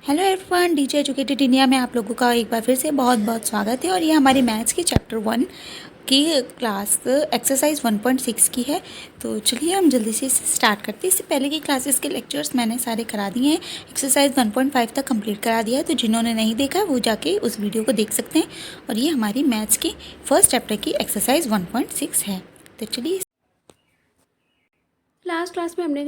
Hello everyone, DJ educated India में आप लोगों का एक बार फिर से बहुत बहुत स्वागत है। और ये हमारी मैथ्स की चैप्टर 1 की क्लास एक्सरसाइज 1.6 की है। तो चलिए हम जल्दी से इसे स्टार्ट करते हैं। इससे पहले की क्लासेस के लेक्चर्स मैंने सारे करा दिए हैं, एक्सरसाइज 1.5 तक कंप्लीट करा दिया है। तो जिन्होंने नहीं देखा वो जाके उस वीडियो को देख सकते हैं। और ये हमारी मैथ्स की फर्स्ट चैप्टर की एक्सरसाइज 1.6 है। तो चलिए, लास्ट क्लास में हमने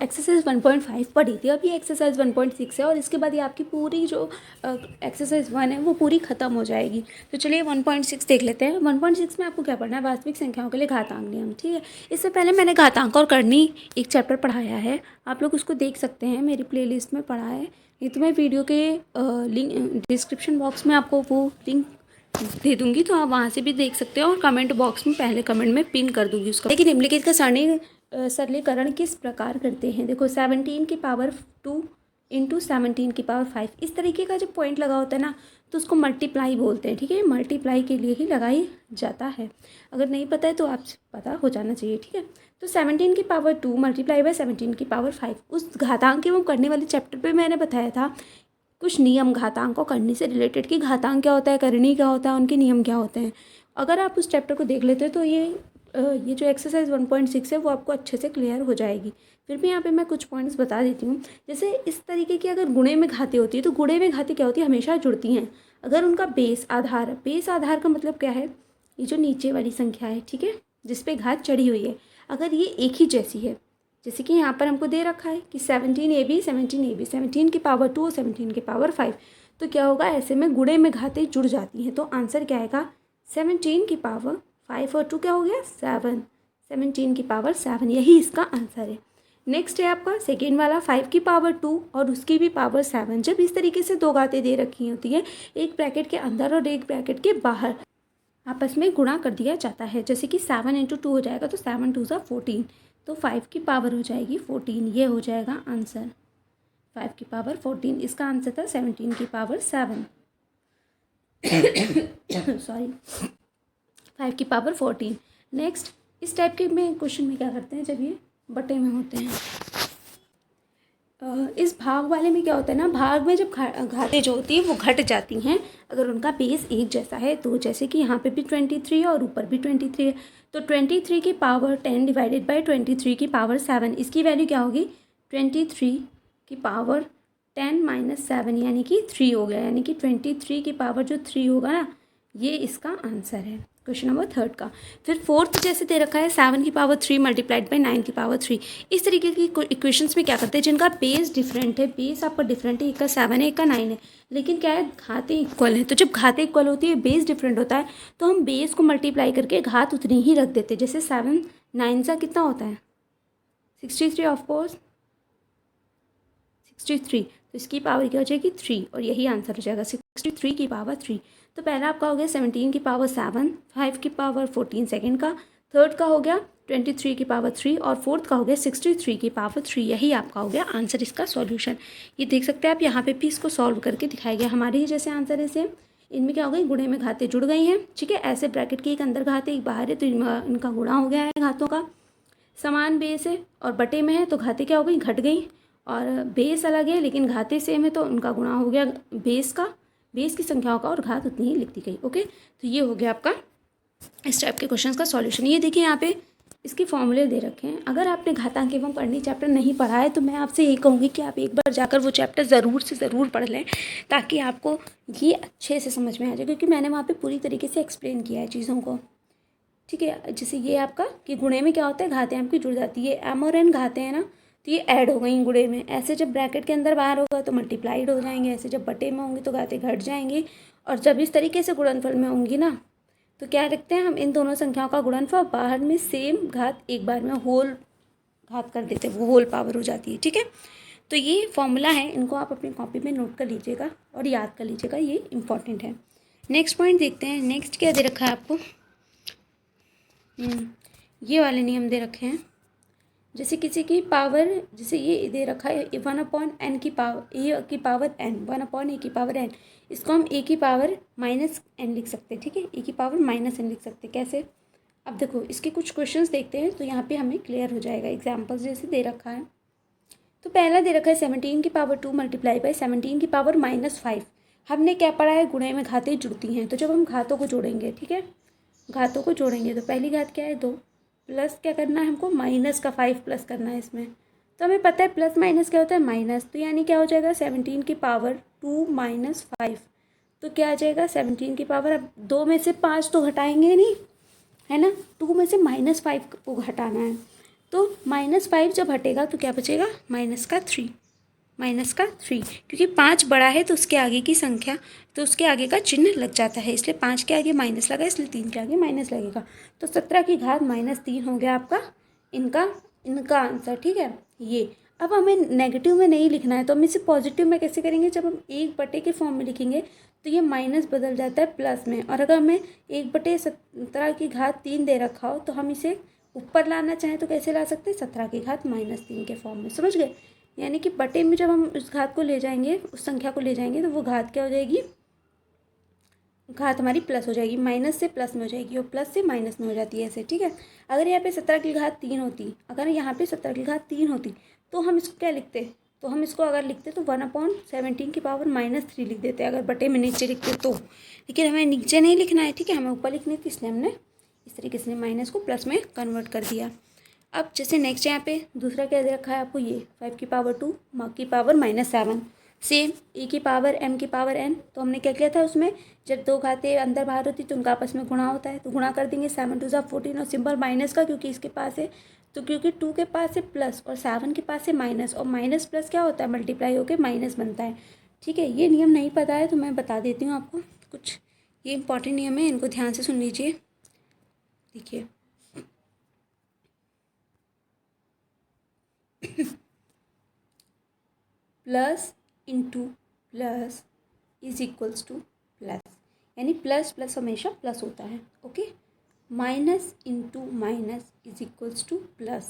एक्सरसाइज 1.5 पढ़ी थी। अब ये एक्सरसाइज 1.6 है और इसके बाद ये आपकी पूरी जो एक्सरसाइज 1 है वो पूरी ख़त्म हो जाएगी। तो चलिए 1.6 देख लेते हैं। 1.6 में आपको क्या पढ़ना है? वास्तविक संख्याओं के लिए घातांक नियम। ठीक है, इससे पहले मैंने घातांक और करनी एक चैप्टर पढ़ाया है, आप लोग उसको देख सकते हैं, मेरी प्ले में पढ़ा है। ये तो मैं वीडियो के लिंक डिस्क्रिप्शन बॉक्स में आपको वो लिंक दे दूंगी, तो आप वहाँ से भी देख सकते हो और कमेंट बॉक्स में पहले कमेंट में पिन कर दूंगी उसका। लेकिन निम्नलिखित का सरलीकरण किस प्रकार करते हैं? देखो 17 की पावर 2 इंटू 17 की पावर 5, इस तरीके का जब पॉइंट लगा होता है ना तो उसको मल्टीप्लाई बोलते हैं। ठीक है, मल्टीप्लाई के लिए ही लगाई जाता है। अगर नहीं पता है तो आप पता हो जाना चाहिए। ठीक है, तो 17 की पावर 2 मल्टीप्लाई बाय 17 की पावर 5, उस घातांक एवं करने वाले चैप्टर पे मैंने बताया था कुछ नियम घातांक को करने से रिलेटेड, कि घातांक क्या होता है, करनी क्या होता है, उनके नियम क्या होते हैं। अगर आप उस चैप्टर को देख लेते हैं तो ये जो एक्सरसाइज 1.6 है वो आपको अच्छे से क्लियर हो जाएगी। फिर भी यहाँ पे मैं कुछ पॉइंट्स बता देती हूँ। जैसे इस तरीके की अगर गुणे में घाती होती है तो गुणे में घाती क्या होती है? हमेशा जुड़ती हैं अगर उनका बेस आधार का मतलब क्या है? ये जो नीचे वाली संख्या है, ठीक है, जिस पे घात चढ़ी हुई है, अगर ये एक ही जैसी है, जैसे कि यहाँ पर हमको दे रखा है कि 17 AB 17 की पावर 2 और 17 की पावर 5, तो क्या होगा? ऐसे में गुणे में घातें जुड़ जाती हैं। तो आंसर क्या आएगा? 17 की पावर 5 और 2 क्या हो गया? 7। 17 की पावर 7, यही इसका आंसर है। नेक्स्ट है आपका सेकेंड वाला, 5 की पावर 2 और उसकी भी पावर 7। जब इस तरीके से दो घातें दे रखी होती है, एक ब्रैकेट के अंदर और एक ब्रैकेट के बाहर, आपस में गुणा कर दिया जाता है। जैसे कि 7 इंटू 2 हो जाएगा तो 7 2 ज़ा 14, तो 5 की पावर हो जाएगी 14, ये हो जाएगा आंसर। 5 की पावर 14, इसका आंसर था 17 की पावर 7 सॉरी, 5 की पावर 14। नेक्स्ट, इस टाइप के में क्वेश्चन में क्या करते हैं जब ये बटे में होते हैं, इस भाग वाले में क्या होता है ना, भाग में जब घातें जो होती हैं वो घट जाती हैं अगर उनका बेस एक जैसा है। तो जैसे कि यहाँ पे भी 23 है और ऊपर भी 23 है, तो 23 की पावर 10 डिवाइडेड बाई 23 की पावर 7, इसकी वैल्यू क्या होगी? 23 की पावर 10 माइनस 7, यानी कि 3 हो गया। यानी कि 23 की पावर जो 3 होगा ना, ये इसका आंसर है क्वेश्चन नंबर 3 का। फिर फोर्थ जैसे दे रखा है 7 की पावर 3 मल्टीप्लाइड बाई 9 की पावर 3, इस तरीके की इक्वेशंस में क्या करते हैं जिनका बेस डिफरेंट है, बेस आपका डिफरेंट है, एक का 7 है एक का 9 है, लेकिन क्या है, घातें इक्वल है। तो जब घातें इक्वल होती है, बेस डिफरेंट होता है, तो हम बेस को मल्टीप्लाई करके घात उतनी ही रख देते हैं। जैसे 7 9 सा कितना होता है? 63 ऑफकोर्स 63, तो इसकी पावर क्या हो जाएगी? 3, और यही आंसर हो जाएगा 63 की पावर 3। तो पहला आपका हो गया 17 की पावर 7, 5 की पावर 14 सेकेंड का, थर्ड का हो गया 23 की पावर 3 और फोर्थ का हो गया 63 की पावर 3, यही आपका हो गया आंसर, इसका सॉल्यूशन। ये देख सकते हैं आप, यहाँ पे भी इसको सॉल्व करके दिखाया गया। हमारे ही जैसे आंसर है सेम, इनमें क्या हो गई? गुणे में घातें जुड़ गई हैं। ठीक है, ऐसे ब्रैकेट के एक अंदर घात है एक बाहर है, तो इनका गुणा हो गया है घातों का। समान बेस है और बटे में है, तो घातें क्या हो गई? घट गई। और बेस अलग है लेकिन घातें सेम है, तो उनका गुणा हो गया बेस का, बेस की संख्याओं का, और घात उतनी ही लिख दी गई। ओके, तो ये हो गया आपका इस टाइप के क्वेश्चंस का सॉल्यूशन। ये देखिए यहाँ पे इसके फॉर्मूले दे रखे हैं। अगर आपने घातांक एवं करनी चैप्टर नहीं पढ़ा है तो मैं आपसे यही कहूँगी कि आप एक बार जाकर वो चैप्टर ज़रूर से ज़रूर पढ़ लें, ताकि आपको ये अच्छे से समझ में आ जाए, क्योंकि मैंने वहाँ पे पूरी तरीके से एक्सप्लेन किया है चीज़ों को। ठीक है, जैसे ये आपका कि गुणे में क्या होता है? घातें आपकी जुड़ जाती है, एम और एन घातें हैं ना, तो ये ऐड हो गई गुणे में। ऐसे जब ब्रैकेट के अंदर बाहर होगा तो मल्टीप्लाइड हो जाएंगे, ऐसे जब बटे में होंगी तो घातें घट जाएंगी, और जब इस तरीके से गुणनफल में होंगी ना, तो क्या रखते हैं हम? इन दोनों संख्याओं का गुणनफल, बाहर में सेम घात एक बार में होल घात कर देते हैं, वो होल पावर हो जाती है। ठीक है, तो ये फॉर्मूला है, इनको आप अपनी कॉपी में नोट कर लीजिएगा और याद कर लीजिएगा, ये इंपॉर्टेंट है। नेक्स्ट पॉइंट देखते हैं। नेक्स्ट क्या दे रखा है आपको? ये वाले नियम दे रखे हैं। जैसे किसी की पावर, जैसे ये दे रखा है 1/n की पावर, ए की पावर n, 1/a की पावर n, इसको हम a की पावर -n लिख सकते हैं। ठीक है, a की पावर -n लिख सकते हैं। कैसे? अब देखो इसके कुछ क्वेश्चंस देखते हैं तो यहाँ पे हमें क्लियर हो जाएगा। एग्जाम्पल्स जैसे दे रखा है, तो पहला दे रखा है 17 की पावर 2 मल्टीप्लाई बाई 17 की पावर -5। हमने क्या पढ़ा है, गुणे में घातें जुड़ती हैं। तो जब हम घातों को जोड़ेंगे, ठीक है, घातों को जोड़ेंगे तो पहली घात क्या है 2, प्लस क्या करना है हमको, माइनस का 5 प्लस करना है इसमें। तो हमें पता है प्लस माइनस क्या होता है, माइनस। तो यानी क्या हो जाएगा 17 की पावर 2 माइनस 5। तो क्या आ जाएगा 17 की पावर, अब 2 में से 5 तो घटाएंगे नहीं, है ना, 2 में से -5 को घटाना है। तो -5 जब हटेगा तो क्या बचेगा, -3, -3, क्योंकि 5 बड़ा है तो उसके आगे की संख्या, तो उसके आगे का चिन्ह लग जाता है, इसलिए 5 के आगे माइनस लगा, इसलिए 3 के आगे माइनस लगेगा। तो 17 की घात -3 हो गया आपका इनका इनका आंसर, ठीक है। ये अब हमें नेगेटिव में नहीं लिखना है, तो हम इसे पॉजिटिव में कैसे करेंगे, जब हम 1/, के फॉर्म में लिखेंगे तो ये माइनस बदल जाता है प्लस में। और अगर हमें 1/17 की घात 3 दे रखा हो तो हम इसे ऊपर लाना चाहें तो कैसे ला सकते हैं, 17 की घात -3 के फॉर्म में, समझ गए। यानी कि बटे में जब हम उस घात को ले जाएंगे, उस संख्या को ले जाएंगे, तो वो घात क्या हो जाएगी, घात हमारी प्लस हो जाएगी, माइनस से प्लस में हो जाएगी और प्लस से माइनस में हो जाती है ऐसे, ठीक है। अगर यहाँ पे 17 की घात 3 होती, अगर यहाँ पे 17 की घात 3 होती तो हम इसको क्या लिखते, तो हम इसको अगर लिखते तो 1/17 की पावर -3 लिख देते, अगर बटे में नीचे लिखते तो। लेकिन हमें नीचे नहीं लिखना है, ठीक है, हमें ऊपर लिखनी थी, इसलिए हमने इस तरीके से माइनस को प्लस में कन्वर्ट कर दिया। अब जैसे नेक्स्ट यहाँ पे दूसरा क्या दे रखा है आपको, ये 5 की पावर 2 माँ की पावर -7, सेम e की पावर m की पावर n। तो हमने क्या किया था उसमें, जब दो घातें अंदर बाहर होती तो उनका आपस में गुणा होता है, तो गुणा कर देंगे, 7 2 14 और सिंबल माइनस का क्योंकि इसके पास है, तो क्योंकि 2 के पास है प्लस और 7 के पास है माइनस, और माइनस प्लस क्या होता है, मल्टीप्लाई होकर माइनस बनता है, ठीक है। ये नियम नहीं पता है तो मैं बता देती हूँ आपको कुछ, ये इंपॉर्टेंट नियम है, इनको ध्यान से सुन लीजिए। देखिए plus into plus is equals two plus, यानी प्लस प्लस हमेशा प्लस होता है, okay. Minus into minus is equals two plus,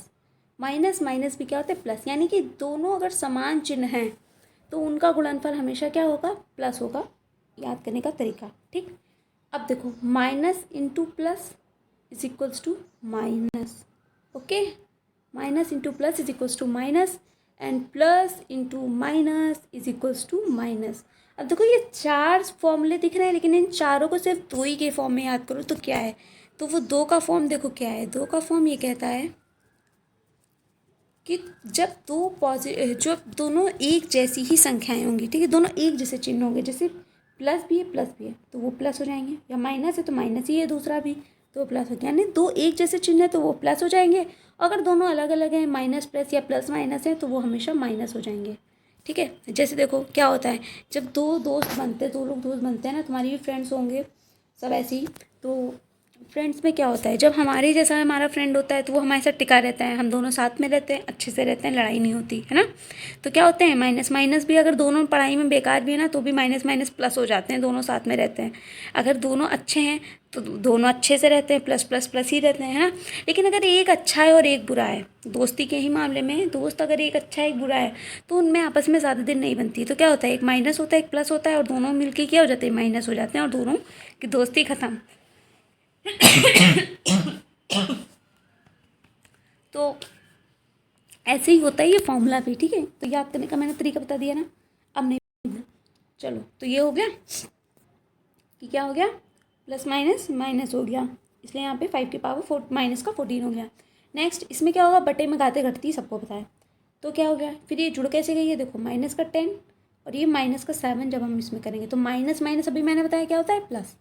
minus minus भी क्या होता है, प्लस, यानी कि दोनों अगर समान चिन्ह हैं तो उनका गुणनफल हमेशा क्या होगा, प्लस होगा, याद करने का तरीका, ठीक। अब देखो minus into plus is equals to minus, okay, minus into plus is equals to minus and plus into minus is equals to minus. अब देखो ये 4 फॉर्मूले दिख रहे हैं, लेकिन इन चारों को सिर्फ 2 ही के फॉर्म में याद करो तो क्या है, तो वो 2 का फॉर्म देखो क्या है, 2 का फॉर्म ये कहता है कि जब दोनों एक जैसी ही संख्याएं होंगी, ठीक है, दोनों एक जैसे चिन्ह होंगे, जैसे प्लस भी है तो वो प्लस हो जाएंगे, या माइनस है तो माइनस ही है दूसरा भी तो वो प्लस हो गया, यानी दो एक जैसे चिन्ह है तो वो प्लस हो जाएंगे। अगर दोनों अलग अलग हैं, माइनस प्लस या प्लस माइनस है, तो वो हमेशा माइनस हो जाएंगे, ठीक है। जैसे देखो क्या होता है, जब दो लोग दोस्त बनते हैं ना, तुम्हारी भी फ्रेंड्स होंगे सब ऐसे ही, तो फ्रेंड्स में क्या होता है, जब हमारे जैसा हमारा फ्रेंड होता है तो वो हमारे साथ टिका रहता है, हम दोनों साथ में रहते हैं, अच्छे से रहते हैं, लड़ाई नहीं होती है ना। तो क्या होते हैं, माइनस माइनस भी अगर दोनों पढ़ाई में बेकार भी है ना, तो भी माइनस माइनस प्लस हो जाते हैं, दोनों साथ में रहते हैं। अगर दोनों अच्छे हैं तो दोनों अच्छे से रहते हैं, प्लस प्लस प्लस ही रहते हैं, है ना। लेकिन अगर एक अच्छा है और एक बुरा है, दोस्ती के ही मामले में दोस्त अगर एक अच्छा है एक बुरा है, तो उनमें आपस में ज़्यादा दिन नहीं बनती है, तो क्या होता है, एक माइनस होता है एक प्लस होता है, और दोनों मिलके क्या हो जाते हैं, माइनस हो जाते हैं, और दोनों की दोस्ती ख़त्म। तो ऐसे ही होता है ये फॉर्मूला भी, ठीक है। तो याद करने का मैंने तरीका बता दिया ना, अब नहीं, चलो तो ये हो गया कि क्या हो गया, प्लस माइनस माइनस हो गया, इसलिए यहाँ पे 5 की पावर -14 हो गया। नेक्स्ट इसमें क्या होगा, बटे में घातें घटती सबको पता है, तो क्या हो गया, फिर ये जुड़ कैसे गई है, देखो -10 और ये -7 जब हम इसमें करेंगे तो माइनस माइनस अभी मैंने बताया क्या होता है, प्लस,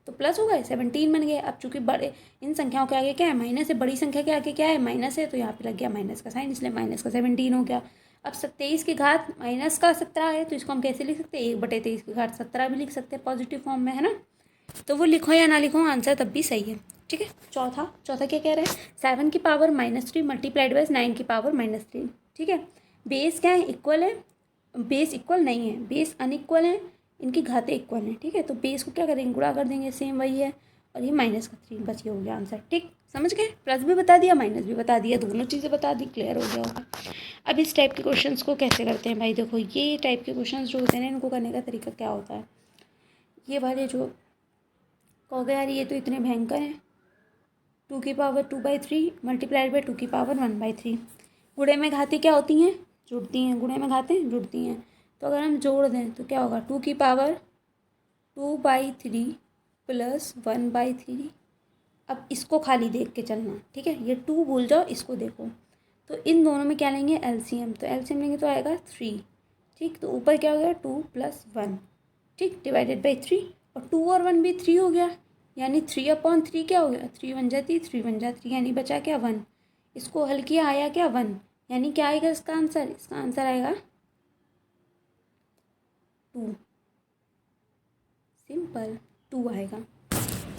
तो प्लस हो गए 17 बन गए। अब चूंकि बड़े इन संख्याओं के आगे क्या है, माइनस है, बड़ी संख्या के आगे क्या है, माइनस है, तो यहाँ पे लग गया माइनस का साइन, इसलिए -17 हो गया। अब 27 की घात -17 है, तो इसको हम कैसे लिख सकते हैं, 1/23 की घात 17 भी लिख सकते हैं पॉजिटिव फॉर्म में, है ना। तो वो लिखो या ना लिखो आंसर तब भी सही है, ठीक है। चौथा क्या कह रहे हैं, 7 की पावर -3 मल्टीप्लाइड बाई 9 की पावर -3, ठीक है। बेस क्या है, इक्वल है, बेस इक्वल नहीं है, बेस अनइक्वल है, इनकी घातें इक्वल हैं, ठीक है। तो बेस को क्या करेंगे, गुणा कर देंगे, सेम वही है, और ये -3 बस, ये हो गया आंसर, ठीक, समझ गए। प्लस भी बता दिया, माइनस भी बता दिया, दोनों चीज़ें बता दी, क्लियर हो गया होगा। अब इस टाइप के क्वेश्चंस को कैसे करते हैं भाई, देखो ये टाइप के क्वेश्चंस जो होते हैं ना, इनको करने का तरीका क्या होता है, ये वाले जो कहोगे यार ये तो इतने भयंकर हैं, 2 की पावर 2/3 मल्टीप्लाइड बाई 2 की पावर 1/3, गुणे में घातें क्या होती हैं, जुड़ती हैं, गुणे में घाते हैं, जुड़ती हैं। तो अगर हम जोड़ दें तो क्या होगा, 2 की पावर 2/3 प्लस 1/3। अब इसको खाली देख के चलना, ठीक है, ये 2 भूल जाओ, इसको देखो। तो इन दोनों में क्या लेंगे, एलसीएम। तो एलसीएम लेंगे तो आएगा 3, ठीक। तो ऊपर क्या हो गया, 2 + 1, ठीक, डिवाइडेड बाई 3। और 2 और 1 भी 3 हो गया, यानी 3/3 क्या हो गया, 3 1 जा 3, 3 1 जा 3, यानी बचा क्या, 1। इसको हल किया, आया क्या, 1। यानी क्या आएगा इसका आंसर, इसका आंसर आएगा 2। सिंपल, 2 आएगा।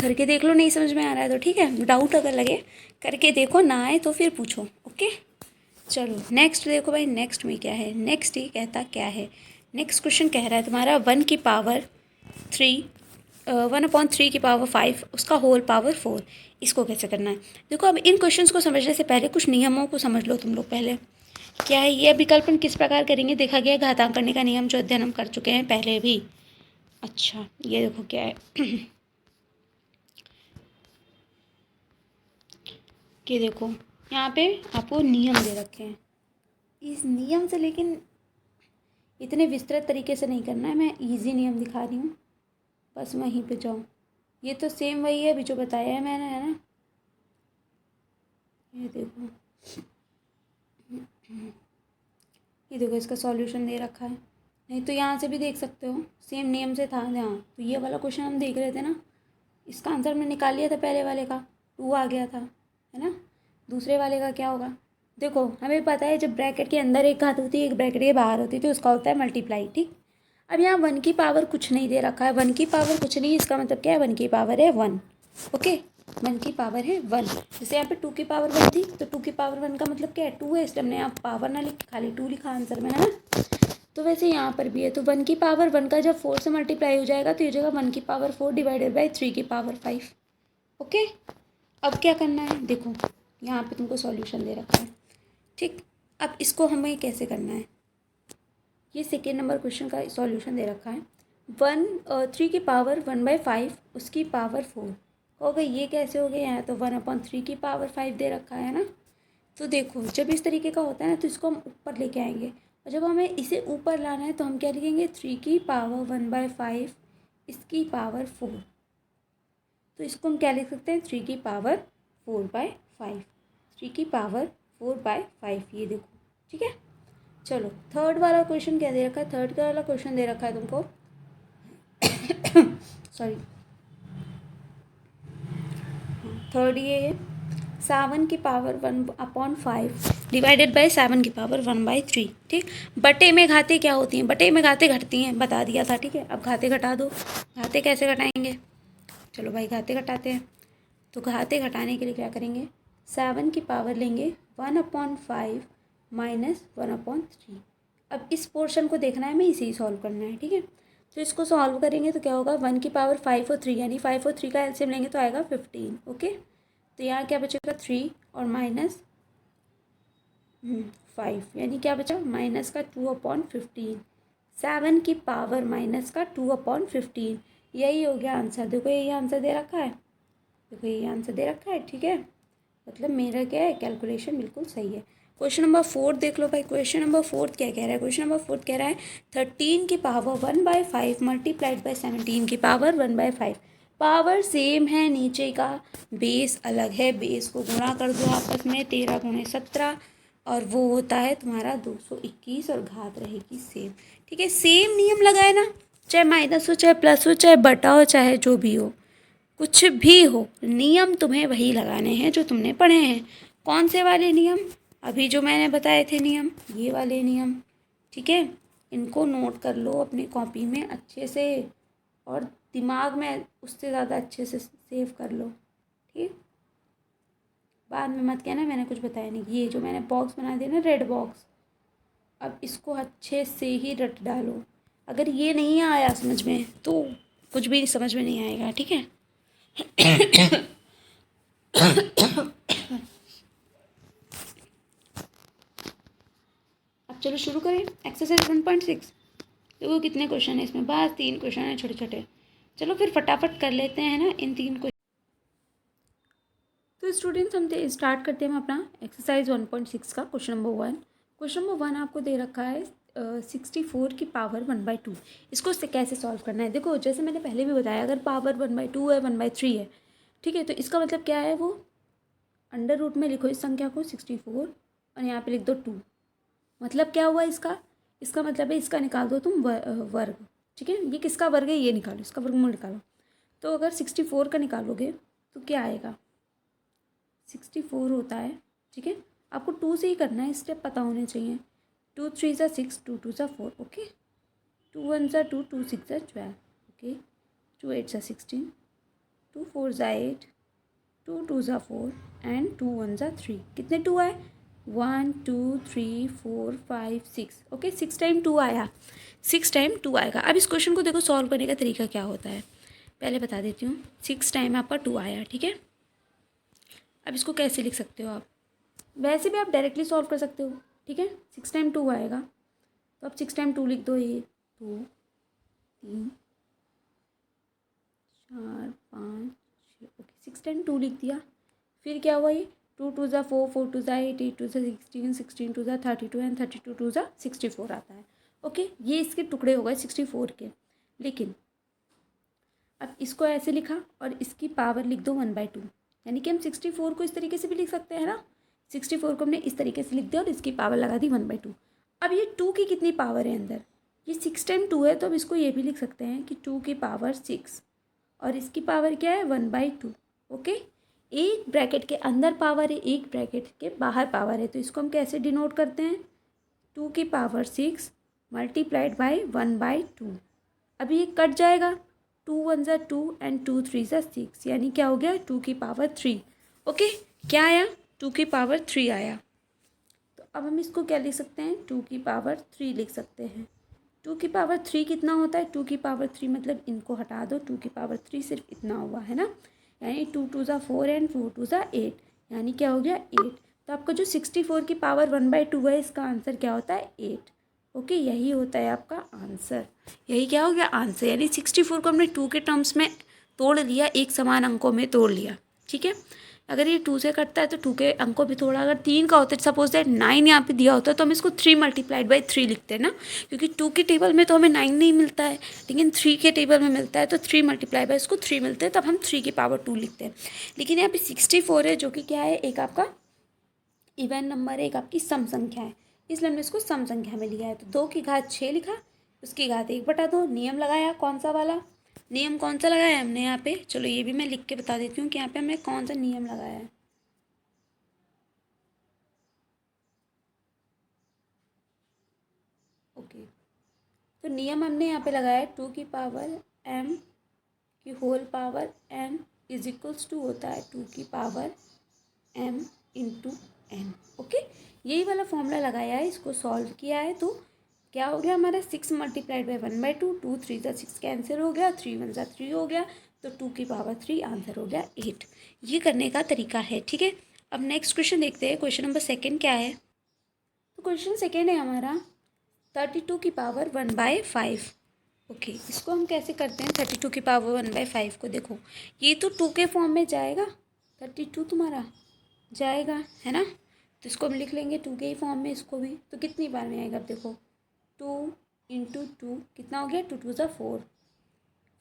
करके देख लो, नहीं समझ में आ रहा है तो ठीक है, डाउट अगर लगे करके देखो, ना आए तो फिर पूछो, ओके। चलो नेक्स्ट देखो भाई, नेक्स्ट में क्या है, नेक्स्ट ये कहता क्या है, नेक्स्ट क्वेश्चन कह रहा है तुम्हारा 1 की पावर 3, 1/3 की पावर 5, उसका होल पावर 4, इसको कैसे करना है। देखो अब इन क्वेश्चंस को समझने से पहले कुछ नियमों को समझ लो तुम लोग पहले। क्या है ये, विकल्पन किस प्रकार करेंगे, देखा गया घातांक करने का नियम जो अध्ययन हम कर चुके हैं पहले भी। अच्छा ये देखो क्या है कि देखो यहाँ पे आपको नियम दे रखे हैं, इस नियम से लेकिन इतने विस्तृत तरीके से नहीं करना है, मैं इजी नियम दिखा रही हूँ, बस वहीं पे जाओ। ये तो सेम वही है अभी जो बताया है मैंने, है ना। ये देखो, ये देखो इसका सॉल्यूशन दे रखा है, नहीं तो यहाँ से भी देख सकते हो, सेम नियम से था यहाँ। तो ये वाला क्वेश्चन हम देख रहे थे ना, इसका आंसर हमने निकाल लिया था, पहले वाले का 2 आ गया था, है ना। दूसरे वाले का क्या होगा, देखो हमें पता है जब ब्रैकेट के अंदर एक घात होती है, एक ब्रैकेट के बाहर होती है, तो उसका होता है मल्टीप्लाई, ठीक। अब यहाँ 1 की पावर कुछ नहीं दे रखा है, 1 की पावर कुछ नहीं, इसका मतलब क्या है, 1 की पावर है 1, ओके। 1 की पावर है 1, जैसे यहाँ पे 2 की पावर 1 थी, तो 2 की पावर 1 का मतलब क्या है, 2 है, इसलिए हमने यहाँ पावर ना लिख, खाली 2 लिखा आंसर में, है ना। तो वैसे यहाँ पर भी है, तो 1 की पावर 1 का जब 4 से मल्टीप्लाई हो जाएगा तो ये जगह 1 की पावर 4 डिवाइडेड बाई 3 की पावर 5, ओके। अब क्या करना है, देखो यहाँ पे तुमको सॉल्यूशन दे रखा है, ठीक। अब इसको हमें कैसे करना है, ये सेकेंड नंबर क्वेश्चन का सॉल्यूशन दे रखा है, 3 की पावर 1/5 उसकी पावर 4 हो गई, ये कैसे हो गया, यहाँ तो 1/3 की पावर 5 दे रखा है ना। तो देखो जब इस तरीके का होता है ना, तो इसको हम ऊपर लेके आएंगे, और जब हमें इसे ऊपर लाना है तो हम क्या लिखेंगे, 3 की पावर 1/5 इसकी पावर 4। तो इसको हम क्या लिख सकते हैं, 3 की पावर 4/5, 3 की पावर 4/5, ये देखो, ठीक है। चलो थर्ड वाला क्वेश्चन क्या दे रखा है, थर्ड का वाला क्वेश्चन दे रखा है तुमको सॉरी, थर्ड ये है 7 की पावर 1/5 डिवाइडेड बाई 7 की पावर 1/3, ठीक। बटे में घाते क्या होती हैं, बटे में घाते घटती हैं, बता दिया था, ठीक है। अब घाते घटा दो, घाते कैसे घटाएंगे, चलो भाई घाते घटाते हैं। तो घाते घटाने के लिए क्या करेंगे, 7 की पावर लेंगे 1/5 माइनस 1/3। अब इस पोर्शन को देखना है, हमें इसे ही सॉल्व करना है, ठीक है। तो इसको सॉल्व करेंगे तो क्या होगा, 1 की पावर 5 और 3, यानी 5 और 3 का एलसीएम लेंगे तो आएगा 15, ओके। तो यहाँ क्या बचेगा, 3 और माइनस 5, यानी क्या बचा, माइनस का 2/15, 7 की पावर माइनस का 2/15, यही हो गया आंसर। देखो यही आंसर दे रखा है, देखो यही आंसर दे रखा है, ठीक है। मतलब मेरा क्या है, कैलकुलेशन बिल्कुल सही है। क्वेश्चन नंबर 4 देख लो भाई, क्वेश्चन नंबर 4 क्या कह रहा है, क्वेश्चन नंबर 4 कह रहा है 13 की पावर 1/5 मल्टीप्लाइड बाई 17 की पावर 1/5। पावर सेम है, नीचे का बेस अलग है, बेस को गुणा कर दो आपस में, 13 × 17, और वो होता है तुम्हारा 221, और घात रहेगी सेम, ठीक है। सेम नियम लगाए ना, चाहे माइनस हो, चाहे प्लस हो, चाहे बटा हो, चाहे जो भी हो, कुछ भी हो, नियम तुम्हें वही लगाने हैं जो तुमने पढ़े हैं। कौन से वाले नियम, अभी जो मैंने बताए थे नियम, ये वाले नियम, ठीक है। इनको नोट कर लो अपनी कॉपी में अच्छे से, और दिमाग में उससे ज़्यादा अच्छे से सेव कर लो, ठीक। बाद में मत कहना मैंने कुछ बताया नहीं। ये जो मैंने बॉक्स बना दिया ना, रेड बॉक्स, अब इसको अच्छे से ही रट डालो। अगर ये नहीं आया समझ में तो कुछ भी समझ में नहीं आएगा, ठीक है। अब चलो शुरू करें एक्सरसाइज 1.6। देखो कितने क्वेश्चन है इसमें, बस 3 क्वेश्चन हैं छोटे छोटे। चलो फिर फटाफट कर लेते हैं ना इन 3 क्वेश्चन। तो स्टूडेंट्स हम स्टार्ट करते हैं हम अपना एक्सरसाइज 1.6 का क्वेश्चन नंबर 1। क्वेश्चन नंबर 1 आपको दे रखा है 64 की पावर 1/2। इसको कैसे सॉल्व करना है? देखो जैसे मैंने पहले भी बताया, अगर पावर 1/2 है, 1/3 है, ठीक है, तो इसका मतलब क्या है, वो अंडर रूट में लिखो इस संख्या को 64 और यहाँ पे लिख दो 2। मतलब क्या हुआ इसका? इसका मतलब है इसका निकाल दो तुम वर्ग, ठीक है। ये किसका वर्ग है ये निकालो, इसका वर्गमूल निकालो। तो अगर 64 का निकालोगे तो क्या आएगा? 64 होता है, ठीक है। आपको 2 से ही करना है, स्टेप पता होने चाहिए। 2 3 ज़ा 6, 2 2 ज़ा 4, ओके। 2 1 ज़ा 2, 2 6 ज़ा 12, ओके। 2 8 ज़ा 16, 2 4 ज़ा 8, 2 2 ज़ा 4 एंड 2 1 ज़ा 3। कितने 2 आए? 1 2 3 4 5 6, ओके। 6 टाइम 2 आया, 6 टाइम 2 आएगा। अब इस क्वेश्चन को देखो सॉल्व करने का तरीका क्या होता है, पहले बता देती हूँ। 6 टाइम आपका 2 आया, ठीक है। अब इसको कैसे लिख सकते हो आप? वैसे भी आप डायरेक्टली सॉल्व कर सकते हो, ठीक है। 6 टाइम 2 आएगा, तो अब 6 टाइम 2 लिख दो। ये 2 3 4 5 6, ओके। 6 टाइम 2 लिख दिया। फिर क्या हुआ? ये 2 2 ज़ा 4, 4 2 ज़ा 8, 8 2 ज़ा 16, 16 2 ज़ा 32 एंड 32 2 ज़ा 64 आता है, ओके। ये इसके टुकड़े हो गए 64 के। लेकिन अब इसको ऐसे लिखा और इसकी पावर लिख दो 1/2, यानी कि हम 64 को इस तरीके से भी लिख सकते हैं ना। 64 को हमने इस तरीके से लिख दिया और इसकी पावर लगा दी 1/2। अब ये 2 की कितनी पावर है अंदर? ये 6 टाइम 2 है, तो अब इसको ये भी लिख सकते हैं कि 2 की पावर 6 और इसकी पावर क्या है? 1/2, ओके। एक ब्रैकेट के अंदर पावर है, एक ब्रैकेट के बाहर पावर है, तो इसको हम कैसे डिनोट करते हैं? 2 की पावर 6 मल्टीप्लाइड बाई 1/2। अभी ये कट जाएगा, 2 1 ज़ा 2 एंड 2 3 ज़ा 6, यानी क्या हो गया? 2 की पावर 3, ओके। क्या आया? 2 की पावर 3 आया। तो अब हम इसको क्या लिख सकते हैं? 2 की पावर 3 लिख सकते हैं। 2 की पावर 3 कितना होता है? 2 की पावर 3 मतलब इनको हटा दो, 2 की पावर 3 सिर्फ इतना हुआ है ना, यानी 2 2 ज़ा 4 एंड 4 2 ज़ा 8, यानी क्या हो गया? 8। तो आपका जो 64 की पावर 1/2 है, इसका आंसर क्या होता है? 8, ओके। यही होता है आपका आंसर। यही क्या हो गया? आंसर। यानी 64 को हमने 2 के टर्म्स में तोड़ लिया, एक समान अंकों में तोड़ लिया, ठीक है। अगर ये 2 से कटता है तो 2 के अंकों भी थोड़ा, अगर 3 का होता है, सपोज दैट 9 यहाँ पे दिया होता है, तो हम इसको 3 मल्टीप्लाइड बाई 3 लिखते हैं ना, क्योंकि 2 के टेबल में तो हमें 9 नहीं मिलता है, लेकिन 3 के टेबल में मिलता है, तो 3 मल्टीप्लाई बाई इसको 3 मिलते हैं, तब हम 3 की पावर 2 लिखते हैं। लेकिन यहाँ पे 64 है, जो कि क्या है? एक आपका इवन नंबर है, एक आपकी सम संख्या है, इसलिए हमने इसको सम संख्या में लिया है। तो 2 की घात 6 लिखा, उसकी घात 1/2। नियम लगाया, कौन सा वाला नियम? कौन सा लगाया हमने यहाँ पे? चलो ये भी मैं लिख के बता देती हूँ कि यहाँ पे हमने कौन सा नियम लगाया है। ओके, तो नियम हमने यहाँ पे लगाया है 2 की पावर m की whole power n is equals to होता है 2 की power m into n, okay. यही वाला फॉर्मूला लगाया है, इसको सॉल्व किया है, तो क्या हो गया हमारा? 6 मल्टीप्लाइड बाई 1/2, 2 3 ज़ा 6 कैंसिल हो गया, 3 1 ज़ा 3 हो गया, तो 2 की पावर 3 आंसर हो गया 8। ये करने का तरीका है, ठीक है। अब नेक्स्ट क्वेश्चन देखते हैं। क्वेश्चन नंबर 2 क्या है? तो क्वेश्चन 2 है हमारा 32 की पावर 1/5, ओके। इसको हम कैसे करते हैं? 32 की पावर 1/5 को देखो, ये तो 2 के फॉर्म में जाएगा, 32 तुम्हारा जाएगा, है ना। तो इसको हम लिख लेंगे 2 के ही फॉर्म में इसको भी। तो कितनी बार में आएगा? अब देखो 2 इंटू 2 कितना हो गया? 2 2 ज़ा 4,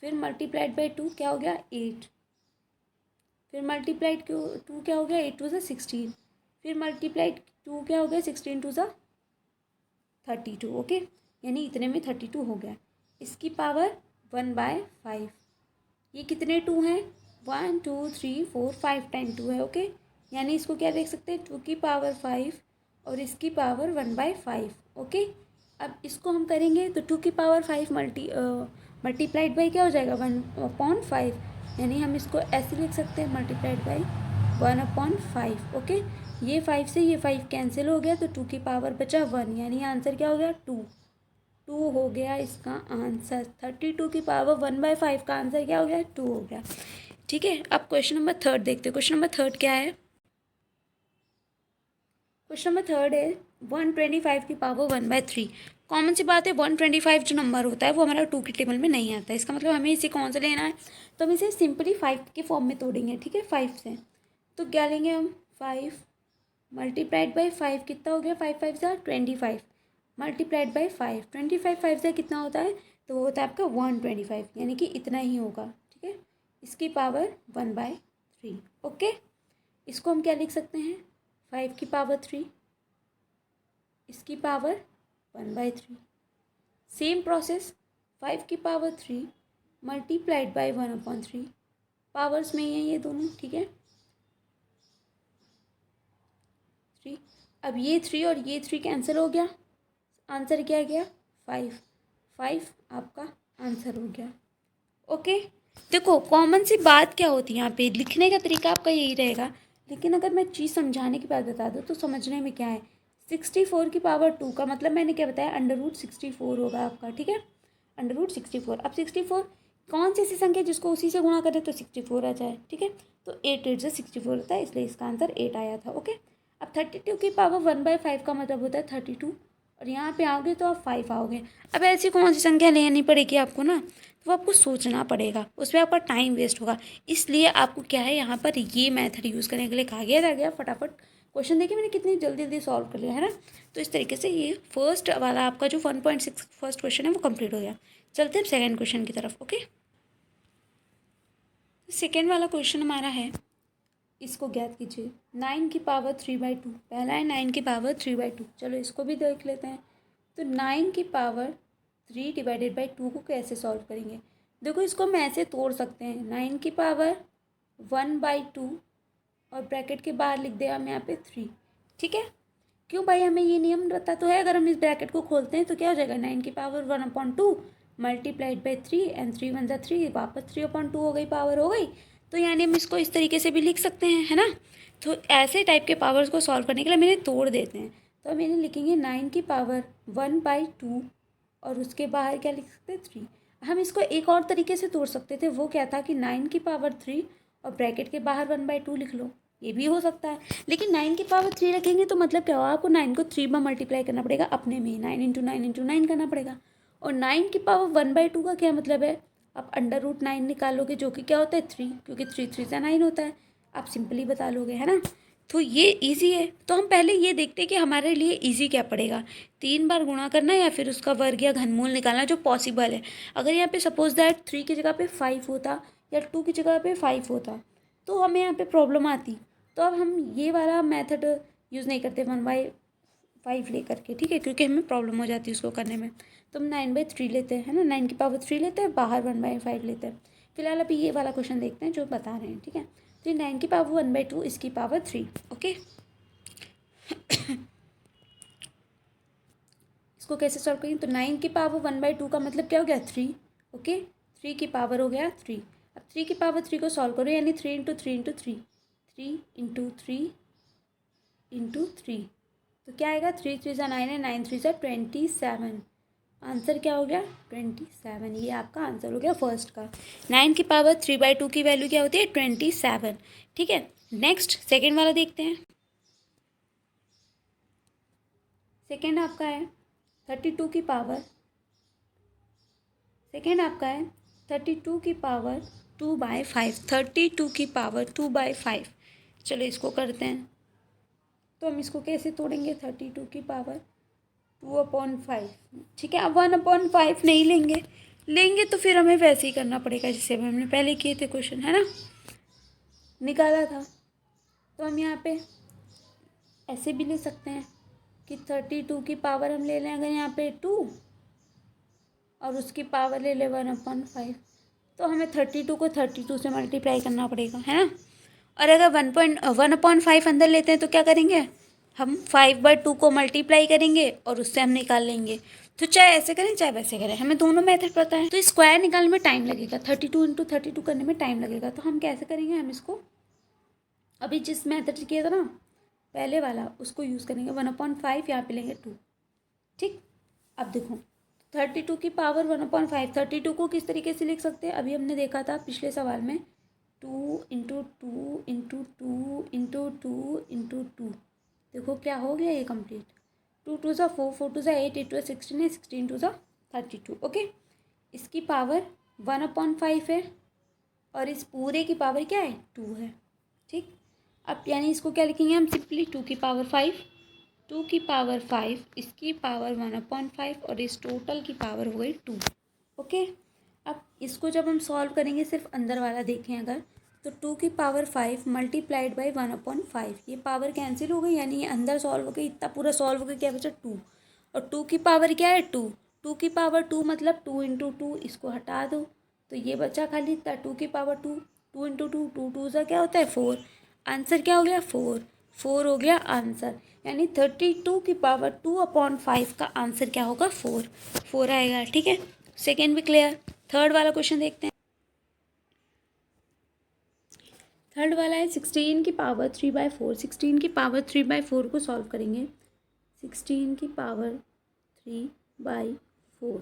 फिर मल्टीप्लाइड बाई 2 क्या हो गया? 8, फिर मल्टीप्लाइड 2 क्या हो गया? 8 2 ज़ा 16, फिर मल्टीप्लाइड 2 क्या हो गया? 16 2 ज़ा 32, ओके। यानी इतने में 32 हो गया। इसकी पावर 1/5, ये कितने 2 हैं? 1 2 3 4 5 टाइम 2 है, ओके। यानी इसको क्या देख सकते हैं? 2 की पावर 5 और इसकी पावर 1/5, ओके। अब इसको हम करेंगे तो 2 की पावर 5 मल्टीप्लाइड बाई क्या हो जाएगा? 1/5, यानी हम इसको ऐसे लिख सकते हैं मल्टीप्लाइड बाई 1/5, ओके। ये 5 से ये 5 कैंसिल हो गया, तो 2 की पावर बचा 1, यानी आंसर क्या हो गया? 2 हो गया इसका आंसर। 32 की पावर 1/5 का आंसर क्या हो गया? 2 हो गया, ठीक है। अब क्वेश्चन नंबर 3 देखते हैं। क्वेश्चन नंबर 3 क्या है? क्वेश्चन नंबर 3 है 125 की पावर 1/3। कॉमन सी बात है, 125 जो नंबर होता है वो हमारा 2 के टेबल में नहीं आता है। इसका मतलब हमें इसे कौन सा लेना है? तो हम इसे सिंपली 5 के फॉर्म में तोड़ेंगे, ठीक है, 5 से। तो क्या लेंगे हम? 5 मल्टीप्लाइड बाई 5 कितना हो गया, 5 5 ज़ा 25 मल्टीप्लाइड बाई 5, 25 5 से कितना होता है, तो वो होता है आपका 125, यानी कि इतना ही होगा, ठीक है। इसकी पावर 1/3, ओके। इसको हम क्या लिख सकते हैं, 5 की पावर 3, इसकी पावर 1/3। सेम प्रोसेस, 5 की पावर 3 मल्टीप्लाइड बाई 1/3, पावर्स में ही है ये दोनों, ठीक है। 3, अब ये 3 और ये 3 कैंसिल हो गया, आंसर क्या गया, 5, 5 आपका आंसर हो गया, ओके। देखो कॉमन सी बात क्या होती है यहाँ पे, लिखने का तरीका आपका यही रहेगा, लेकिन अगर मैं चीज़ समझाने की बात बता दूँ तो समझने में क्या है। 64 की पावर 2 का मतलब मैंने क्या बताया, √64 होगा आपका, ठीक है, √64। अब 64 कौन सी ऐसी संख्या जिसको उसी से गुणा करें तो 64 आ जाए, ठीक है। तो 8 8 से 64 होता है, इसलिए इसका आंसर 8 आया था, ओके। अब 32 की पावर 1/5 का मतलब होता है 32, और यहाँ पे आओगे तो आप 5 आओगे। अब ऐसी कौन सी संख्या लेनी पड़ेगी आपको ना, तो आपको सोचना पड़ेगा, उसमें आपका टाइम वेस्ट होगा। इसलिए आपको क्या है, यहाँ पर ये मेथड यूज़ करने के लिए कहा गया, रह गया फटाफट क्वेश्चन। देखिए मैंने कितनी जल्दी जल्दी सॉल्व कर लिया है ना। तो इस तरीके से ये फर्स्ट वाला आपका जो 1.6 फर्स्ट क्वेश्चन है वो कंप्लीट हो गया। चलते हैं सेकेंड क्वेश्चन की तरफ, ओके। सेकेंड वाला क्वेश्चन हमारा है, इसको ज्ञात कीजिए 9 की पावर 3/2। पहला है 9 की पावर 3/2, चलो इसको भी देख लेते हैं। तो 9 की पावर 3 डिवाइडेड बाई 2 को कैसे सॉल्व करेंगे। देखो इसको हम ऐसे तोड़ सकते हैं, 9 की पावर 1/2 और ब्रैकेट के बाहर लिख दिया हम यहाँ पे 3, ठीक है। क्यों भाई, हमें ये नियम पता तो है, अगर हम इस ब्रैकेट को खोलते हैं तो क्या हो जाएगा, 9 की पावर 1/2 मल्टीप्लाइड बाई 3 एंड 3 1 3, वापस 3/2 हो गई, पावर हो गई। तो यानी हम इसको इस तरीके से भी लिख सकते हैं, है ना। तो ऐसे टाइप के पावर्स को सॉल्व करने के लिए मैंने तोड़ देते हैं। तो हम इन्हें लिखेंगे 9 की पावर 1/2 और उसके बाहर क्या लिख सकते हैं 3। हम इसको एक और तरीके से तोड़ सकते थे, वो क्या था कि 9 की पावर 3 और ब्रैकेट के बाहर 1/2 लिख लो, ये भी हो सकता है। लेकिन 9 की पावर 3 रखेंगे तो मतलब क्या होगा, आपको 9 को 3 बार मल्टीप्लाई करना पड़ेगा अपने में, 9 इंटू 9 इंटू 9 करना पड़ेगा। और 9 की पावर 1/2 का क्या मतलब है, आप √9 निकालोगे जो कि क्या होता है 3, क्योंकि 3 3 से 9 होता है, आप सिंपली बता लोगे, है ना। तो ये इजी है। तो हम पहले ये देखते हैं कि हमारे लिए इजी क्या पड़ेगा, 3 बार गुणा करना या फिर उसका वर्ग या घनमूल निकालना जो पॉसिबल है। अगर यहाँ पे सपोज दैट 3 की जगह पे 5 होता या 2 की जगह पे 5 होता तो हमें यहाँ पे प्रॉब्लम आती। तो अब हम ये वाला मेथड यूज़ नहीं करते 1/5 ले करके, ठीक है, क्योंकि हमें प्रॉब्लम हो जाती है उसको करने में। तो हम 9/3 लेते हैं, है ना, 9 की पावर 3 लेते हैं, बाहर 1/5 लेते हैं। फिलहाल अभी ये वाला क्वेश्चन देखते हैं जो बता रहे हैं, ठीक है। तो ये 9 की पावर 1/2, इसकी पावर 3, ओके। इसको कैसे सॉल्व करेंगे, तो 9 की पावर 1/2 का मतलब क्या हो गया 3, ओके। 3 की पावर हो गया 3। अब 3 की पावर 3 को सॉल्व करो, यानी 3 इंटू 3 इंटू 3, 3 इंटू 3 इंटू 3, तो क्या आएगा, 3 3 ज़ा 9 है, 9 3 ज़ा 27, आंसर क्या हो गया 27। ये आपका आंसर हो गया फर्स्ट का। 9 की पावर 3/2 की वैल्यू क्या होती है 27, ठीक है। नेक्स्ट सेकेंड वाला देखते हैं। सेकेंड आपका है 32 की पावर, सेकेंड आपका है 32 की पावर 2/5, 32 की पावर 2/5। चलो इसको करते हैं, तो हम इसको कैसे तोड़ेंगे, 32 की पावर 2/5, ठीक है। अब 1/5 नहीं लेंगे, लेंगे तो फिर हमें वैसे ही करना पड़ेगा जैसे अभी हमने पहले किए थे क्वेश्चन, है ना, निकाला था। तो हम यहाँ पे ऐसे भी ले सकते हैं कि 32 की पावर हम ले लें अगर यहाँ पे 2 और उसकी पावर ले ले 1/5, तो हमें 32 को 32 से मल्टीप्लाई करना पड़ेगा, है ना। और अगर 1/5 अंदर लेते हैं तो क्या करेंगे, हम 5/2 को मल्टीप्लाई करेंगे और उससे हम निकाल लेंगे। तो चाहे ऐसे करें चाहे वैसे करें, हमें दोनों मेथड पता है। तो स्क्वायर निकालने में टाइम लगेगा, 32 इंटू 32 करने में टाइम लगेगा। तो हम कैसे करेंगे, हम इसको अभी जिस मेथड से किया था ना पहले वाला उसको यूज़ करेंगे, 1/5 यहाँ पे लेंगे 2, ठीक। अब देखो 32 की पावर 1/5, 32 को किस तरीके से लिख सकते हैं, अभी हमने देखा था पिछले सवाल में 2 इंटू 2 इंटू 2 इंटू 2 इंटू 2, देखो क्या हो गया ये कंप्लीट, 2 2 ज़ा 4, 4 2 ज़ा 8, 8 2 ज़ा 16 है, 16 2 ज़ा 32, ओके। इसकी पावर 1/5 है और इस पूरे की पावर क्या है 2 है, ठीक। अब यानी इसको क्या लिखेंगे हम सिंपली 2 की पावर 5, 2 की पावर 5, इसकी पावर 1/5 और इस टोटल की पावर हो गई 2। ओके, अब इसको जब हम सॉल्व करेंगे सिर्फ अंदर वाला देखें अगर, तो 2 की पावर 5 मल्टीप्लाइड बाई 1/5, ये पावर कैंसिल हो गई, यानी ये अंदर सॉल्व हो गई, इतना पूरा सॉल्व हो गया, क्या बचा 2। और 2 की पावर क्या है 2, 2 की पावर 2 मतलब 2 इंटू 2, इसको हटा दो तो ये बचा खाली इतना 2 की पावर 2, 2 इंटू 2, 2 2 सा क्या होता है 4, आंसर क्या हो गया 4, 4 हो गया आंसर। यानी 32 की पावर 2/5 का आंसर क्या होगा 4, 4 आएगा। ठीक है, सेकेंड भी क्लियर। थर्ड वाला क्वेश्चन देखते हैं। थर्ड वाला है 16 की पावर 3/4, 16 की पावर 3/4 को सॉल्व करेंगे। 16 की पावर 3/4,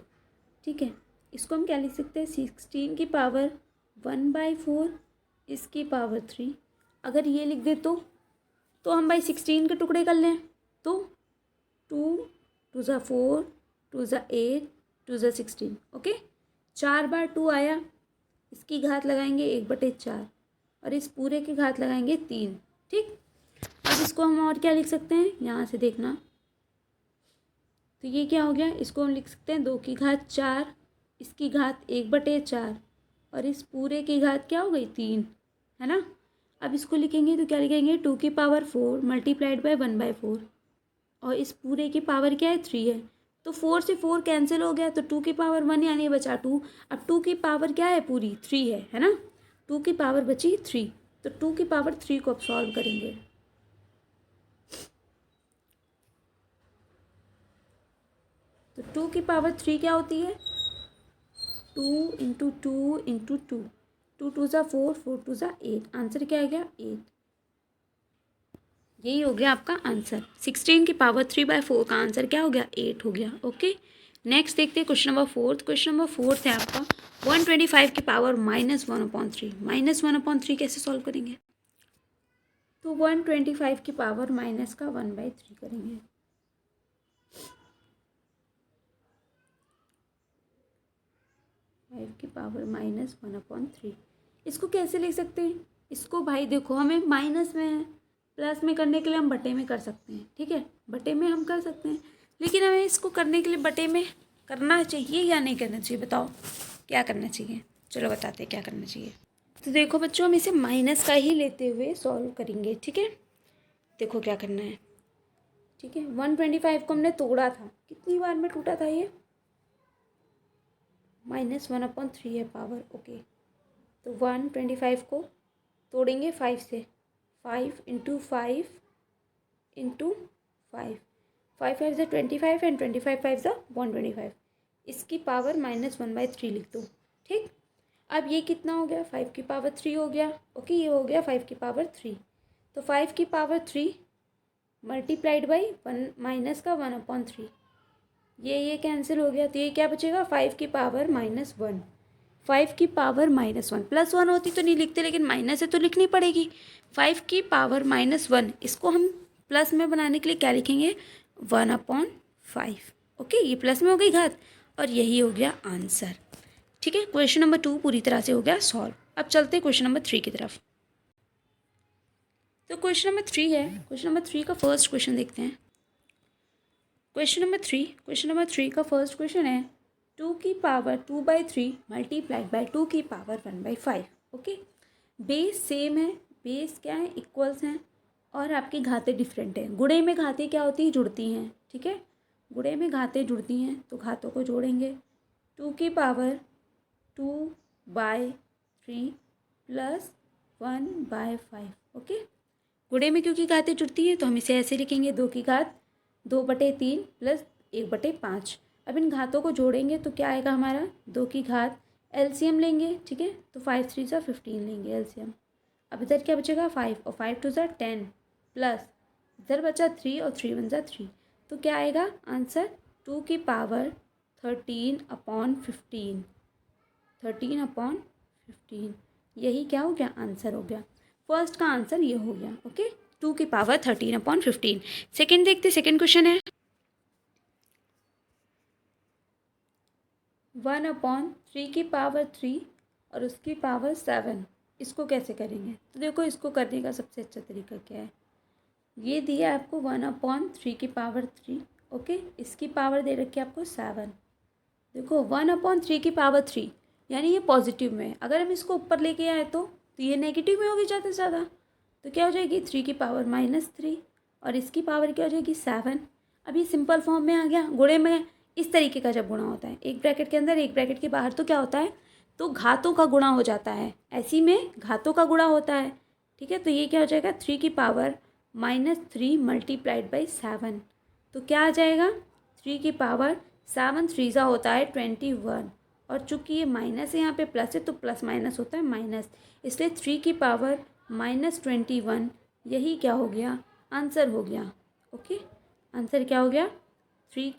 ठीक है, इसको हम क्या लिख सकते हैं 16 की पावर 1/4, इसकी पावर 3। अगर ये लिख दे तो हम भाई 16 के टुकड़े कर लें, तो 2 2 ज़ा 4, 2 ज़ा 8, 2 ज़ा 16। ओके, 4 बार 2 आया, इसकी घात लगाएंगे 1/4 और इस पूरे की घात लगाएंगे 3। ठीक, अब इसको हम और क्या लिख सकते हैं, यहाँ से देखना, तो ये क्या हो गया, इसको हम लिख सकते हैं 2 की घात 4, इसकी घात 1/4 और इस पूरे की घात क्या हो गई 3, है ना। अब इसको लिखेंगे तो क्या लिखेंगे 2 की पावर 4 मल्टीप्लाइड बाय 1/4 और इस पूरे की पावर क्या है 3 है, तो 4 से 4 कैंसिल हो गया, तो 2 की पावर 1 यानी बचा 2। अब 2 की पावर क्या है पूरी 3 है ना, 2 की पावर बची 3, तो 2 की पावर 3 को अब सॉल्व करेंगे। तो 2 की पावर 3 क्या होती है 2 इंटू 2 इंटू 2, 2 2 ज़ा 4, 4 2 ज़ा 8, आंसर क्या आ गया 8। यही हो गया आपका आंसर, 16 की पावर 3/4 का आंसर क्या हो गया 8 हो गया। ओके, नेक्स्ट देखते हैं question number fourth. Question number fourth है आपका 125 की पावर -1/3, -1/3 कैसे सॉल्व करेंगे, तो 125 की पावर माइनस का 1/3 करेंगे। फाइव की पावर -1/3, इसको कैसे लिख सकते हैं, इसको भाई देखो हमें माइनस में है, प्लस में करने के लिए हम बटे में कर सकते हैं, ठीक है, बटे में हम कर सकते हैं, लेकिन हमें इसको करने के लिए बटे में करना चाहिए या नहीं करना चाहिए, बताओ क्या करना चाहिए, चलो बताते हैं क्या करना चाहिए। तो देखो बच्चों, हम इसे माइनस का ही लेते हुए सॉल्व करेंगे, ठीक है। देखो क्या करना है, ठीक है, 125 को हमने तोड़ा था, कितनी बार में टूटा था ये, -1/3 है पावर। ओके, तो 125 को तोड़ेंगे 5 से, 5 इंटू 5 इंटू 5, 5 5 ज़ा 25 एंड 25 5 ज़ा 125, इसकी पावर -1/3 लिख दो। ठीक, अब ये कितना हो गया 5 की पावर 3 हो गया। ओके, ये हो गया 5 की पावर 3, तो 5 की पावर 3 मल्टीप्लाइड बाई 1 माइनस का 1/3, ये कैंसिल हो गया, तो ये क्या बचेगा 5 की पावर -1, 5 की पावर -1, +1 होती तो नहीं लिखते, लेकिन माइनस है तो लिखनी पड़ेगी। 5 की पावर -1, इसको हम प्लस में बनाने के लिए क्या लिखेंगे 1/5। ओके, ये प्लस में हो गई घात और यही हो गया आंसर। ठीक है, क्वेश्चन नंबर 2 पूरी तरह से हो गया सॉल्व। अब चलते हैं क्वेश्चन नंबर 3 की तरफ। तो क्वेश्चन नंबर 3 है, क्वेश्चन नंबर 3 का फर्स्ट क्वेश्चन देखते हैं। क्वेश्चन नंबर थ्री का फर्स्ट क्वेश्चन है 2 की पावर 2/3 मल्टीप्लाइड बाई 2 की पावर 1/5। ओके, बेस सेम है, बेस क्या है इक्वल्स हैं और आपकी घातें डिफरेंट हैं। गुणे में घातें क्या होती हैं जुड़ती हैं, ठीक है, गुणे में घातें जुड़ती हैं तो घातों को जोड़ेंगे। 2 की पावर 2/3 प्लस 1/5। ओके, गुणे में क्योंकि घातें जुड़ती हैं तो हम इसे ऐसे लिखेंगे 2 की घात 2/3 प्लस 1/5। अब इन घातों को जोड़ेंगे तो क्या आएगा हमारा 2 की घात, एलसीएम लेंगे, ठीक है, तो 5 3 ज़ा 15 लेंगे एलसीएम। अब इधर क्या बचेगा 5 और 5 2 ज़ा 10 प्लस इधर बचा 3 और 3 1 ज़ा 3, तो क्या आएगा आंसर 2 की पावर 13/15, 13/15, यही क्या हो गया आंसर हो गया। फर्स्ट का आंसर ये हो गया। ओके, 2 की पावर 13/15। सेकेंड देखते, सेकेंड क्वेश्चन है 1/3 की पावर 3 और उसकी पावर 7, इसको कैसे करेंगे? तो देखो इसको करने का सबसे अच्छा तरीका क्या है, ये दिया है आपको 1/3 ओके, इसकी पावर दे रखी है आपको 7। देखो 1/3 यानी ये पॉजिटिव में है, अगर हम इसको ऊपर लेके आए तो ये नेगेटिव में होगी ज़्यादा से ज़्यादा, तो क्या हो जाएगी 3 और इसकी पावर क्या हो जाएगी 7। अब ये सिंपल फॉर्म में आ गया। गुणे में इस तरीके का जब गुणा होता है, एक ब्रैकेट के अंदर एक ब्रैकेट के बाहर, तो क्या होता है, तो घातों का गुणा हो जाता है, ऐसी में घातों का गुणा होता है। ठीक है, तो ये क्या हो जाएगा 3 मल्टीप्लाइड बाई 7, तो क्या आ जाएगा 3 3 होता है 21, और चूंकि ये माइनस है यहाँ पे प्लस है, तो प्लस माइनस होता है माइनस, इसलिए 3 यही क्या हो गया, आंसर हो गया। ओके, आंसर क्या हो गया 3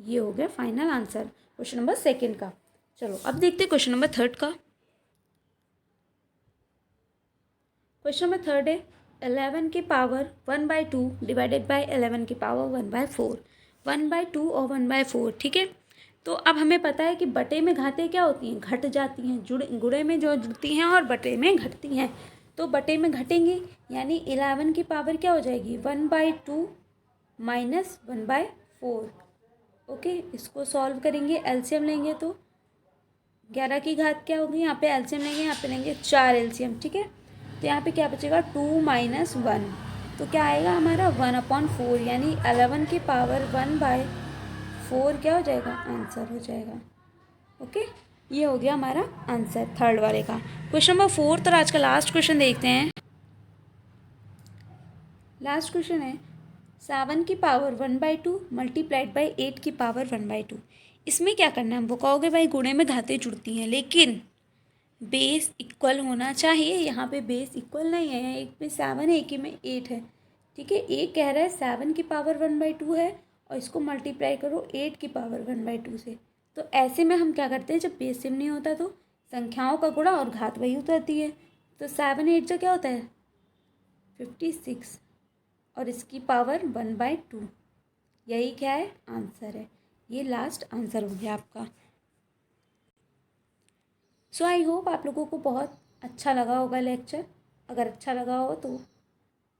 ये हो गया फाइनल आंसर क्वेश्चन नंबर 2 का। चलो अब देखते हैं क्वेश्चन नंबर 3 का। क्वेश्चन नंबर 3 है 11 की पावर 1/2 डिवाइडेड बाय 11 की पावर 1/4। 1/2 और 1/4, ठीक है। तो अब हमें पता है कि बटे में घातें क्या होती हैं, घट जाती हैं, गुणे में जो जुड़ती हैं और बटे में घटती हैं, तो बटे में घटेंगी, यानी 11 की पावर क्या हो जाएगी 1/2 माइनस 1/4। ओके, इसको सॉल्व करेंगे, एलसीएम लेंगे तो 11 की घात क्या होगी, यहाँ पे एलसीएम लेंगे, यहाँ पे लेंगे 4 एलसीएम, ठीक है। तो यहाँ पे क्या बचेगा 2 - 1, तो क्या आएगा हमारा 1/4, यानी 11 की पावर 1/4 क्या हो जाएगा, आंसर हो जाएगा। ओके, ये हो गया हमारा आंसर 3rd वाले का। क्वेश्चन नंबर 4 और आज का लास्ट क्वेश्चन देखते हैं। लास्ट क्वेश्चन है 7 की पावर 1/2 मल्टीप्लाइड बाई 8 की पावर 1/2। इसमें क्या करना है, हमको कहोगे भाई गुणे में घातें जुड़ती हैं, लेकिन बेस इक्वल होना चाहिए। यहाँ पे बेस इक्वल नहीं है, एक में 7 है, एक ही में 8 है, ठीक है। एक कह रहा है 7 की पावर 1/2 है और इसको मल्टीप्लाई करो 8 की पावर 1/2 से। तो ऐसे में हम क्या करते हैं, जब बेस सेम नहीं होता तो संख्याओं का गुणा और घात वही उतरती है। तो 7 8 जो क्या होता है 56 और इसकी पावर 1/2, यही क्या है आंसर है। ये लास्ट आंसर हो गया आपका। सो आई होप आप लोगों को बहुत अच्छा लगा होगा लेक्चर। अगर अच्छा लगा हो तो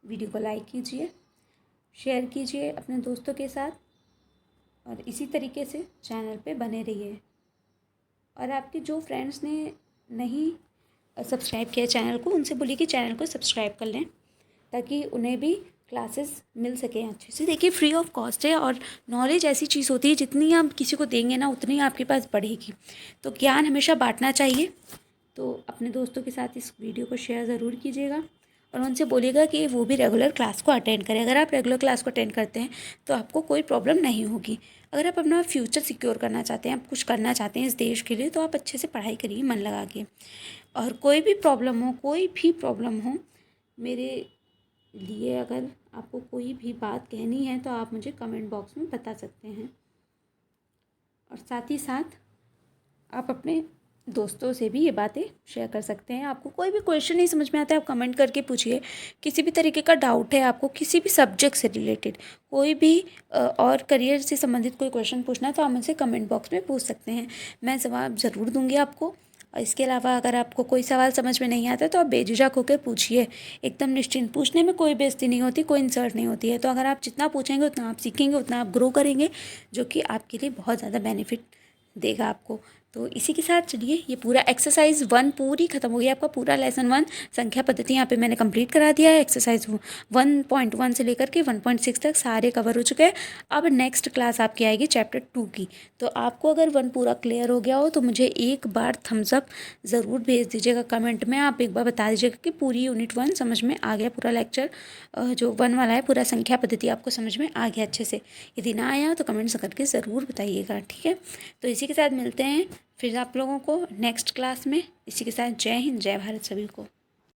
वीडियो को लाइक कीजिए, शेयर कीजिए अपने दोस्तों के साथ, और इसी तरीके से चैनल पे बने रहिए। और आपके जो फ्रेंड्स ने नहीं सब्सक्राइब किया चैनल को, उनसे बोलिए कि चैनल को सब्सक्राइब कर लें, ताकि उन्हें भी क्लासेस मिल सकें अच्छे से। देखिए फ्री ऑफ कॉस्ट है, और नॉलेज ऐसी चीज़ होती है जितनी आप किसी को देंगे ना उतनी आपके पास बढ़ेगी। तो ज्ञान हमेशा बांटना चाहिए। तो अपने दोस्तों के साथ इस वीडियो को शेयर ज़रूर कीजिएगा, और उनसे बोलिएगा कि वो भी रेगुलर क्लास को अटेंड करें। अगर आप रेगुलर क्लास को अटेंड करते हैं तो आपको कोई प्रॉब्लम नहीं होगी। अगर आप अपना फ्यूचर सिक्योर करना चाहते हैं, आप कुछ करना चाहते हैं इस देश के लिए, तो आप अच्छे से पढ़ाई करिए मन लगा के। और कोई भी प्रॉब्लम हो मेरे लिए, अगर आपको कोई भी बात कहनी है तो आप मुझे कमेंट बॉक्स में बता सकते हैं। और साथ ही साथ आप अपने दोस्तों से भी ये बातें शेयर कर सकते हैं। आपको कोई भी क्वेश्चन नहीं समझ में आता है, आप कमेंट करके पूछिए। किसी भी तरीके का डाउट है आपको, किसी भी सब्जेक्ट से रिलेटेड, कोई भी और करियर से संबंधित कोई क्वेश्चन पूछना है तो आप मुझसे कमेंट बॉक्स में पूछ सकते हैं, मैं जवाब ज़रूर दूंगी आपको। और इसके अलावा अगर आपको कोई सवाल समझ में नहीं आता तो आप बेझिझक होकर पूछिए, एकदम निश्चिंत। पूछने में कोई बेइज्जती नहीं होती, कोई इंसल्ट नहीं होती है। तो अगर आप जितना पूछेंगे उतना आप सीखेंगे, उतना आप ग्रो करेंगे, जो कि आपके लिए बहुत ज़्यादा बेनिफिट देगा आपको। तो इसी के साथ चलिए, ये पूरा एक्सरसाइज 1 पूरी खत्म हो गई। आपका पूरा लेसन 1 संख्या पद्धति यहाँ पे मैंने कंप्लीट करा दिया है। एक्सरसाइज 1.1 से लेकर के 1.6 तक सारे कवर हो चुके हैं। अब नेक्स्ट क्लास आपकी आएगी चैप्टर 2 की। तो आपको अगर 1 पूरा क्लियर हो गया हो तो मुझे एक बार थम्स अप ज़रूर भेज दीजिएगा कमेंट में। आप एक बार बता दीजिएगा कि पूरी यूनिट 1 समझ में आ गया, पूरा लेक्चर जो 1 वाला है, पूरा संख्या पद्धति आपको समझ में आ गया अच्छे से। यदि ना आया तो कमेंट्स करके ज़रूर बताइएगा, ठीक है। तो इसी के साथ मिलते हैं फिर आप लोगों को नेक्स्ट क्लास में। इसी के साथ जय हिंद, जय भारत सभी को।